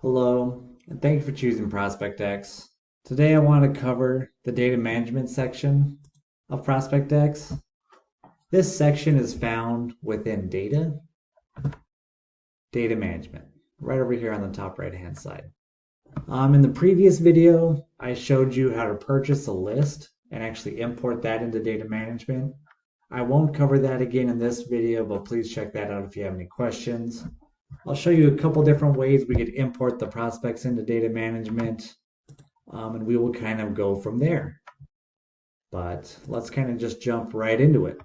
Hello, and thank you for choosing ProspectX. Today I want to cover the data management section of ProspectX. This section is found within data management, right over here on the top right hand side. In the previous video, I showed you how to purchase a list and actually import that into data management. I won't cover that again in this video, but please check that out if you have any questions. I'll show you a couple different ways we could import the prospects into data management, and we will kind of go from there. But let's kind of just jump right into it.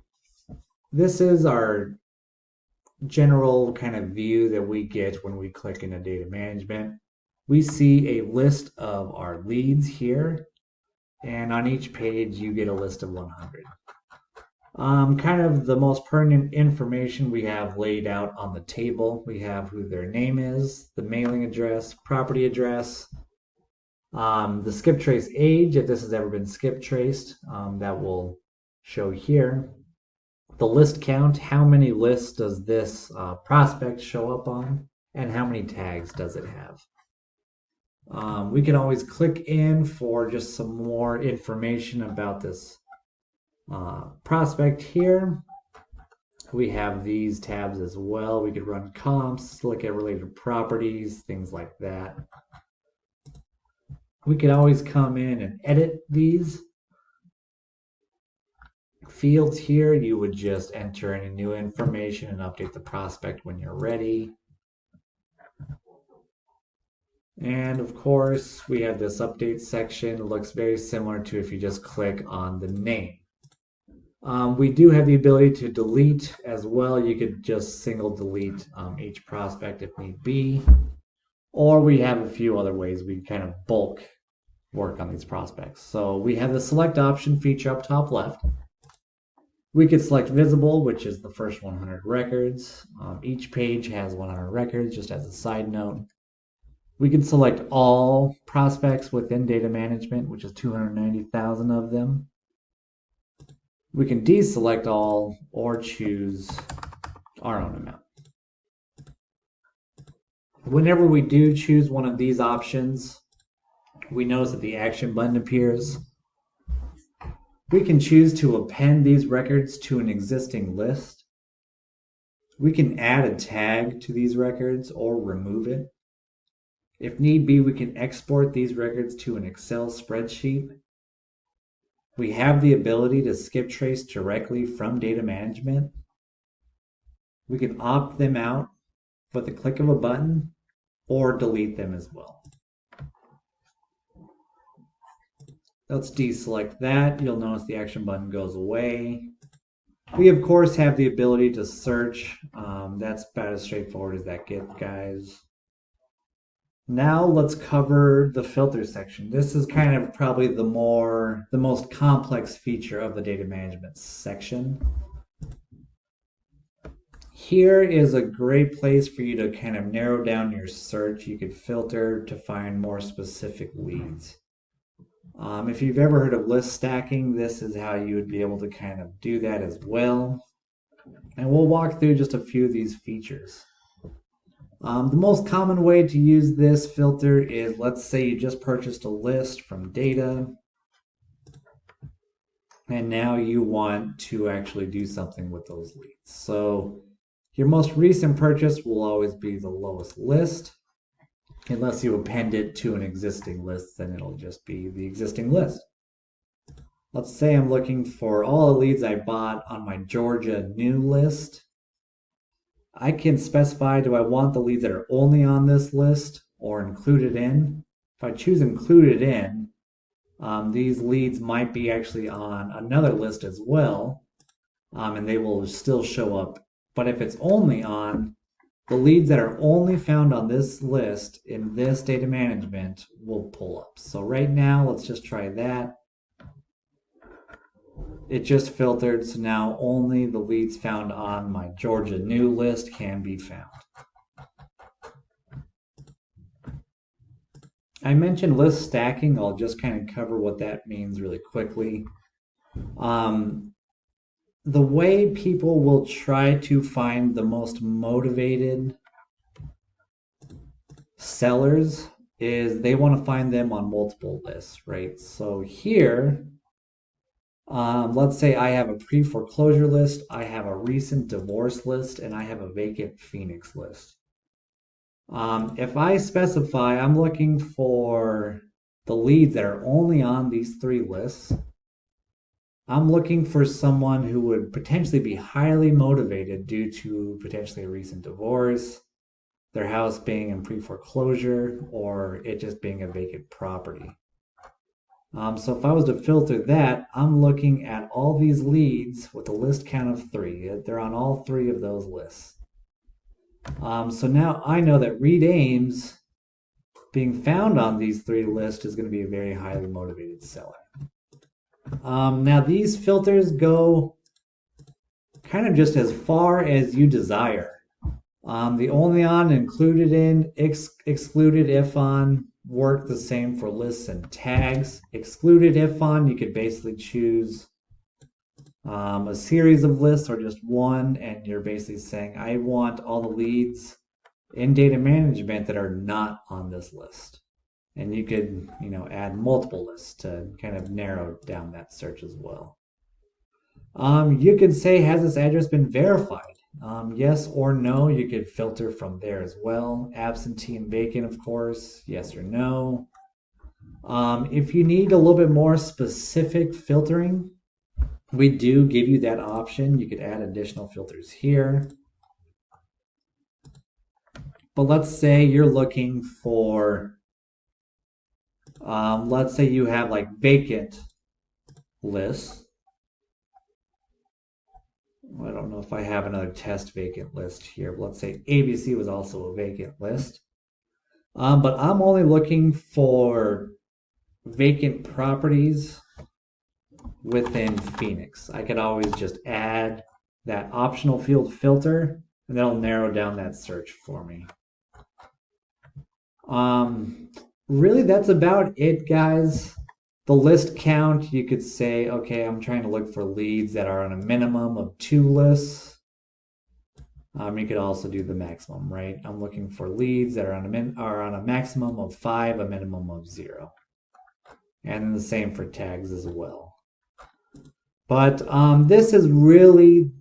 This is our general kind of view that we get when we click into data management. We see a list of our leads here, and on each page you get a list of 100. Kind of the most pertinent information we have laid out on the table. We have who their name is, the mailing address, property address, the skip trace age, if this has ever been skip traced, that will show here. The list count, how many lists does this prospect show up on, and how many tags does it have. We can always click in for just some more information about this prospect here. We have these tabs as well. We could run comps, look at related properties, things like that. We could always come in and edit these fields here. You would just enter any new information and update the prospect when you're ready. And of course, we have this update section. It looks very similar to if you just click on the name. We do have the ability to delete as well. You could just single delete each prospect if need be. Or we have a few other ways we kind of bulk work on these prospects. So we have the select option feature up top left. We could select visible, which is the first 100 records. Each page has 100 records, just as a side note. We can select all prospects within data management, which is 290,000 of them. We can deselect all or choose our own amount. Whenever we do choose one of these options, we notice that the action button appears. We can choose to append these records to an existing list. We can add a tag to these records or remove it. If need be, we can export these records to an Excel spreadsheet. We have the ability to skip trace directly from data management. We can opt them out with the click of a button or delete them as well. Let's deselect that. You'll notice the action button goes away. We of course have the ability to search. That's about as straightforward as that gets, guys. Now let's cover the filter section. This is kind of probably the most complex feature of the data management section. Here is a great place for you to kind of narrow down your search. You could filter to find more specific leads. If you've ever heard of list stacking, this is how you would be able to kind of do that as well. And we'll walk through just a few of these features. The most common way to use this filter is, let's say you just purchased a list from data and now you want to actually do something with those leads. So your most recent purchase will always be the lowest list. Unless you append it to an existing list, then it'll just be the existing list. Let's say I'm looking for all the leads I bought on my Georgia new list. I can specify, do I want the leads that are only on this list or included in? If I choose included in, these leads might be actually on another list as well, and they will still show up. But if it's only on, the leads that are only found on this list in this data management will pull up. So right now, let's just try that. It just filtered, so now only the leads found on my Georgia new list can be found. I mentioned list stacking. I'll just kind of cover what that means really quickly. The way people will try to find the most motivated sellers is they want to find them on multiple lists, right? So here, let's say I have a pre-foreclosure list, I have a recent divorce list, and I have a vacant Phoenix list. If I specify I'm looking for the leads that are only on these three lists, I'm looking for someone who would potentially be highly motivated due to potentially a recent divorce, their house being in pre-foreclosure, or it just being a vacant property. So if I was to filter that, I'm looking at all these leads with a list count of 3. They're on all 3 of those lists. So now I know that Reed Ames being found on these 3 lists is going to be a very highly motivated seller. Now these filters go kind of just as far as you desire. The only on, included in, excluded if on work the same for lists and tags. Excluded if on, you could basically choose a series of lists or just one, and you're basically saying, I want all the leads in data management that are not on this list. And you could, add multiple lists to kind of narrow down that search as well. You could say, has this address been verified? Yes or no, you could filter from there as well. Absentee and vacant, of course, yes or no. If you need a little bit more specific filtering, we do give you that option. You could add additional filters here. But let's say you're looking for, let's say you have like vacant lists. I don't know if I have another test vacant list here, but let's say ABC was also a vacant list. But I'm only looking for vacant properties within Phoenix. I could always just add that optional field filter, and that'll narrow down that search for me. Really, that's about it, guys. The list count, you could say, okay, I'm trying to look for leads that are on a minimum of 2 lists. You could also do the maximum, right? I'm looking for leads that are on a maximum of 5, a minimum of 0. And the same for tags as well. But this is really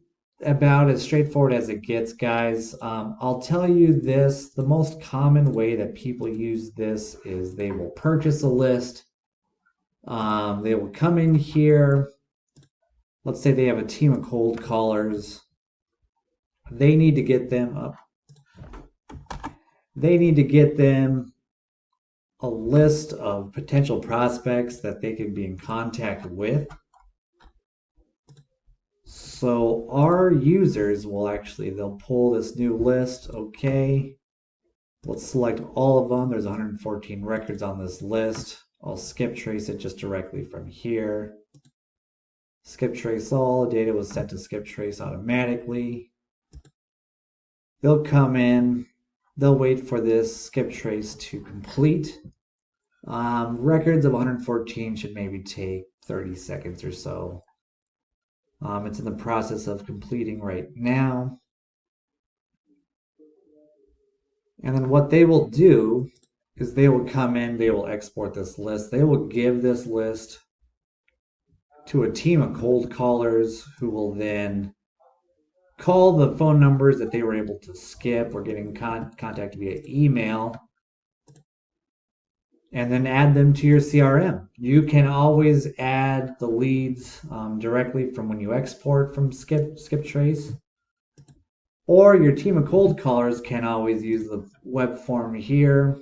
about as straightforward as it gets, guys. I'll tell you this, the most common way that people use this is they will purchase a list. They will come in here. Let's say they have a team of cold callers. They need to get them up. They need to get them a list of potential prospects that they can be in contact with. So our users will they'll pull this new list. Okay, let's select all of them. There's 114 records on this list. I'll skip trace it just directly from here. Skip trace all, data was sent to skip trace automatically. They'll come in, they'll wait for this skip trace to complete. Records of 114 should maybe take 30 seconds or so. It's in the process of completing right now. And then what they will do is they will come in, they will export this list. They will give this list to a team of cold callers who will then call the phone numbers that they were able to skip or get in contact via email, and then add them to your CRM. You can always add the leads directly from when you export from skip trace. Or your team of cold callers can always use the web form here.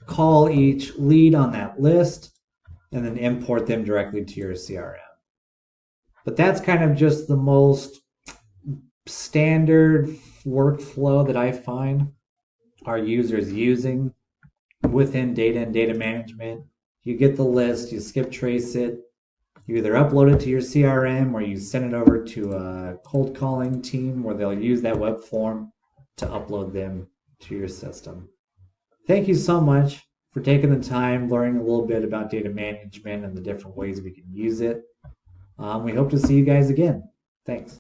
Call each lead on that list and then import them directly to your CRM. But that's kind of just the most standard workflow that I find our users using within data and data management. You get the list, you skip trace it, you either upload it to your CRM or you send it over to a cold calling team where they'll use that web form to upload them to your system. Thank you so much for taking the time, learning a little bit about data management and the different ways we can use it. We hope to see you guys again. Thanks.